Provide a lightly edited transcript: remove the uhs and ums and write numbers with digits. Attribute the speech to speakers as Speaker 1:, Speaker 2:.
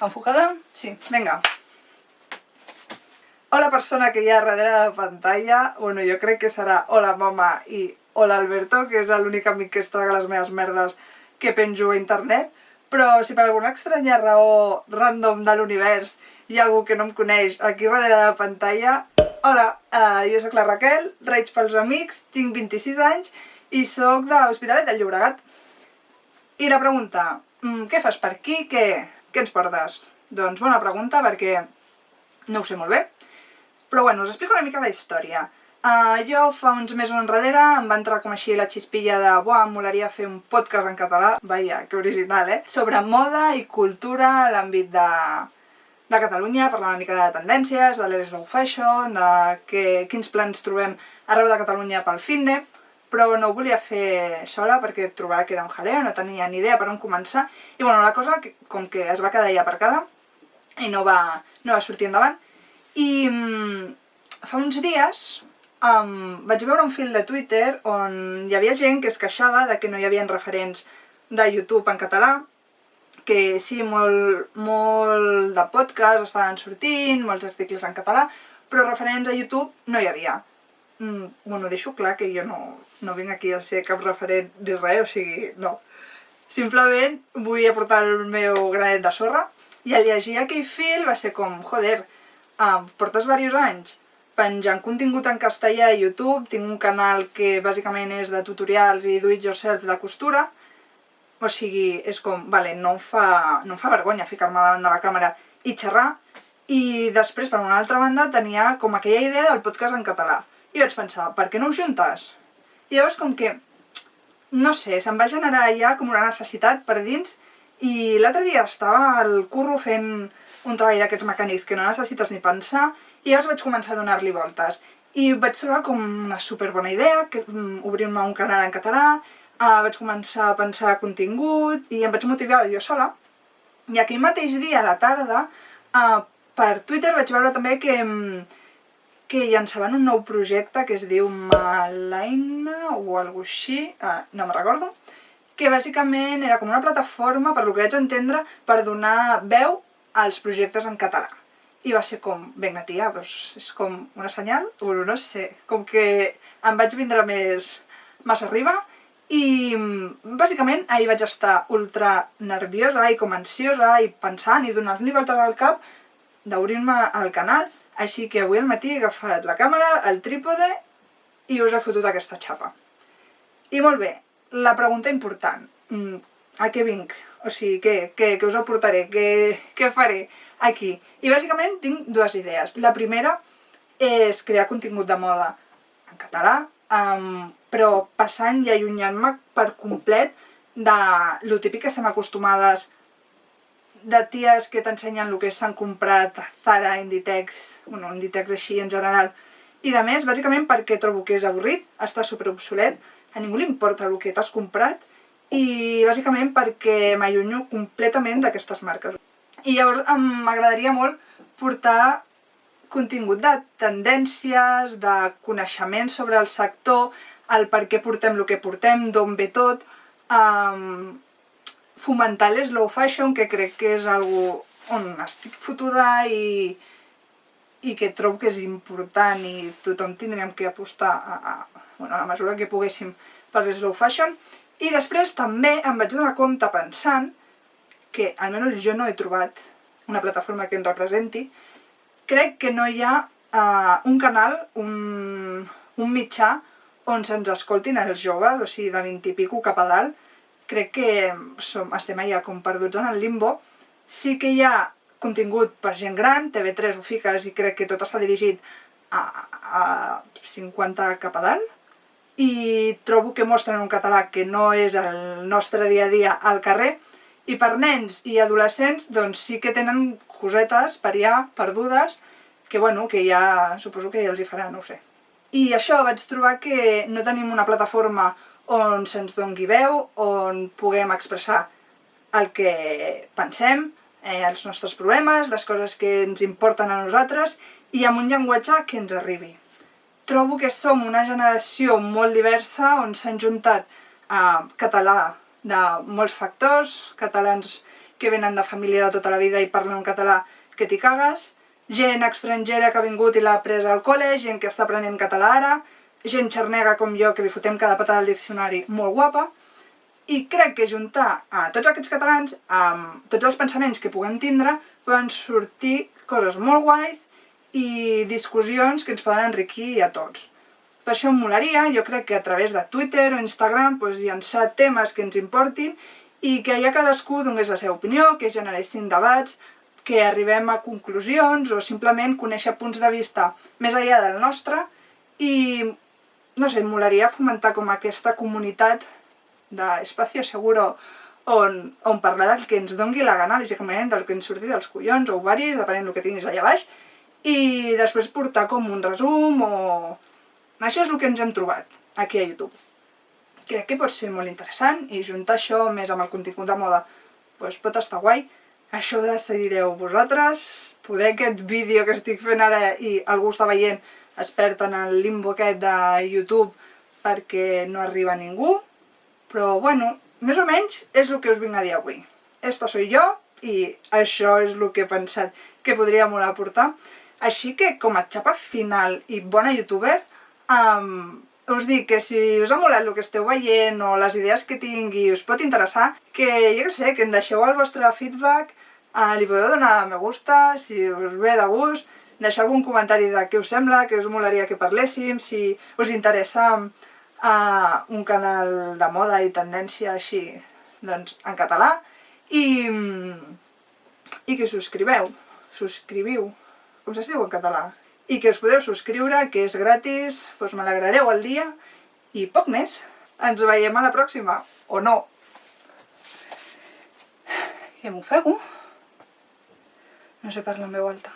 Speaker 1: Enfocada? Sí, vinga. Hola persona que hi ha darrere de la pantalla. Bueno, jo crec que serà hola mama i hola Alberto, que és l'únic amic que es traga les meves merdes que penjo a internet. Però si per alguna estranya raó random de l'univers hi ha algú que no em coneix aquí darrere de la pantalla, hola, jo sóc la Raquel, reig pels amics, tinc 26 anys i sóc de l'Hospitalet del Llobregat. I la pregunta, què fas per aquí? Què ens portes? Doncs bona pregunta perquè no ho sé molt bé. Però bueno, us explico una mica la història. Jo fa uns mesos enrere em va entrar com així la xispilla de em molaria fer un podcast en català, vaja, que original, sobre moda i cultura a l'àmbit de Catalunya, parlar una mica de tendències, de l'slow fashion, de quins plans trobem arreu de Catalunya pel finde, però no ho volia fer sola perquè trobava que era un jaleo, no tenia ni idea per on començar, i bueno, la cosa com que es va quedar ja aparcada i no va sortir endavant. I fa uns dies vaig veure un fil de Twitter on hi havia gent que es queixava de que no hi havia referents de YouTube en català, que sí, molt de podcast estaven sortint, molts articles en català, però referents a YouTube no hi havia. Bueno, deixo clar que jo no vinc aquí a ser cap referent ni res, o sigui, no. Simplement vull aportar el meu granet de sorra i al llegir aquell fil va ser com, joder, portes diversos anys penjant contingut en castellà a YouTube, tinc un canal que bàsicament és de tutorials i do it yourself de costura, o sigui, és com, vale, no em fa vergonya ficar-me davant de la càmera i xerrar, i després, per una altra banda, tenia com aquella idea del podcast en català. I vaig pensar, per què no ho juntes? I llavors com que, no sé, se'm va generar ja com una necessitat per dins, i l'altre dia estava al curro fent un treball d'aquests mecànics que no necessites ni pensar, i llavors vaig començar a donar-li voltes. I vaig trobar com una superbona idea, obrir-me un canal en català, vaig començar a pensar contingut i em vaig motivar jo sola. I aquell mateix dia a la tarda, per Twitter vaig veure també que llançaven un nou projecte que es diu Malaina o alguna cosa així, no me'n recordo, que bàsicament era com una plataforma, per lo que vaig entendre, per donar veu als projectes en català. I va ser com, vinga tia, doncs és com una senyal, o no sé, com que em vaig vindre massa arriba i bàsicament ahir vaig estar ultra nerviosa i com ansiosa i pensant i donant-li voltes al cap d'obrir-me el canal, així que avui al matí he agafat la càmera, el trípode i us he fotut aquesta xapa. I molt bé, la pregunta important, a què vinc? O sigui, què us aportaré? Què faré aquí? I bàsicament tinc dues idees. La primera és crear contingut de moda en català, però passant i allunyant-me per complet de lo típic que estem acostumades de ties que t'ensenyen el que s'han comprat a Zara, Inditex, bueno, Inditex així en general, i de més, bàsicament perquè trobo que és avorrit, està superobsolet, a ningú li importa el que t'has comprat, i bàsicament perquè m'allunyo completament d'aquestes marques. I llavors m'agradaria molt portar contingut de tendències, de coneixement sobre el sector, el per què portem el que portem, d'on ve tot, fomentar l'slow fashion, que crec que és algo on estic fotuda i que trobo que és important i tothom tindríem que apostar a la mesura que poguéssim per l'slow fashion. I després també em vaig donar compte pensant que, almenys jo no he trobat una plataforma que ens representi, crec que no hi ha un canal, un mitjà on se'ns escoltin els joves, o sigui, de 20 i pico cap a dalt. Crec que estem allà com perduts en el limbo. Sí que hi ha contingut per gent gran, TV3 ho fiques i crec que tot està dirigit a 50 cap a dalt, i trobo que mostren un català que no és el nostre dia a dia al carrer, i per nens i adolescents doncs sí que tenen cosetes per allà perdudes que bueno, que ja suposo que ja els hi farà, no ho sé. I això, vaig trobar que no tenim una plataforma on se'ns doni veu, on puguem expressar el que pensem, els nostres problemes, les coses que ens importen a nosaltres, i amb un llenguatge que ens arribi. Trobo que som una generació molt diversa on s'han juntat català de molts factors, catalans que venen de família de tota la vida i parlen un català que t'hi cagues, gent estrangera que ha vingut i l'ha après al col·le, gent que està aprenent català ara, gent xarnega com jo que li fotem cada patada al diccionari molt guapa, i crec que juntar a tots aquests catalans amb tots els pensaments que puguem tindre poden sortir coses molt guais i discussions que ens poden enriquir a tots. Per això em molaria, jo crec que a través de Twitter o Instagram, llançar temes que ens importin i que ja cadascú donés la seva opinió, que generessin debats, que arribem a conclusions o simplement conèixer punts de vista més enllà del nostre i, no sé, em molaria fomentar com aquesta comunitat d'espacio seguro on parlar del que ens dongui la gana, bàsicament del que ens surti dels collons o ovaris, depenent del que tinguis allà baix, i després portar com un resum o... Això és el que ens hem trobat aquí a YouTube. Crec que pot ser molt interessant i juntar això més amb el contingut de moda pot estar guai. Això ho decidireu vosaltres. Poder aquest vídeo que estic fent ara i algú està veient es perd en el limbo aquest de YouTube perquè no arriba a ningú. Però bueno, més o menys és el que us vinc a dir avui. Esta soy jo i això és el que he pensat que podria molar portar. Així que com a xapa final i bona youtuber, us dic que si us ha molat el que esteu veient o les idees que tingui us pot interessar, que jo què sé, que em deixeu el vostre feedback, li podeu donar a me gusta, si us ve de gust, deixeu algun comentari de què us sembla, que us molaria que parléssim, si us interessa un canal de moda i tendència així, doncs en català, i que subscriviu, com se diu en català? I que us podeu subscriure, que és gratis, doncs m'alegrareu el dia i poc més. Ens veiem a la pròxima, o no. I m'ofego. No sé parlar en veu alta.